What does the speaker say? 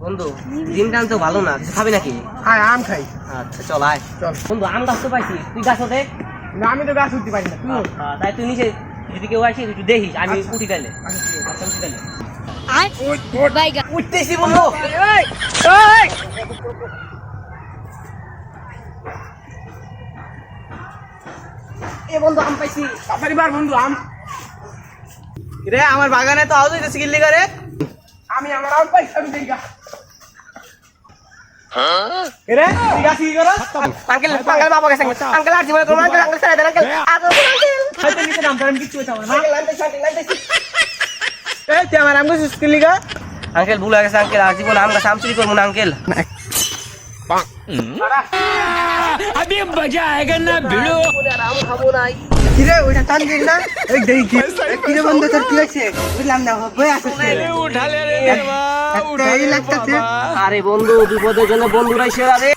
বন্ধু দিনটা তো ভালো না, কিছু খাবি নাকি? আয় আম খাই। আচ্ছা চল আয়। চল। বন্ধু আম গাছ তো পাইছি, তুই গাছ দেখ। না আমি তো গাছ উঠতে পারি না। তুই তাই তুই নিচে যদি কেউ আসে একটু দেখিস, আমি উঠি তাইলে। আচ্ছা, আচ্ছা উঠি তাইলে। উঠতেছি বন্ধু। এ বন্ধু আম পাইছি। তাড়াতাড়ি বার বন্ধু আম। রে আমার বাগানে তো আওয়াজ হইতেছে কিল্লি করে। আমি আমার আম পাইছি, আমি দেখা। রে তুই গাছ কি করস? আঙ্কেল আঙ্কেল বাবা গেছে। আঙ্কেল আর জীবনে করব আঙ্কেল, আঙ্কেল ছেড়ে দেন আঙ্কেল। আঙ্কেল হয়তো নিচে নাম ধরেন কিছু হইছে আমার না। আঙ্কেল আনতে এই তুই আমার আম গাছ কিনলি গা? আঙ্কেল ভুল হয়ে গেছে আঙ্কেল, আর জীবনে আম গাছ আম চুরি করবো না আঙ্কেল। अभी मजा आएगा ना भिड़ो। আম খাবো নাই। কিরে ওইটা টান দিস না? এই দেখি কিরে বন্ধু তোর কি হইছে? বুঝলাম না বই আসছে। उठा ले रे देवा, उठा এই ले লাগতাছে। बाबा। আরে বন্ধু বিপদের জন্য বন্ধুরাই সেরা রে।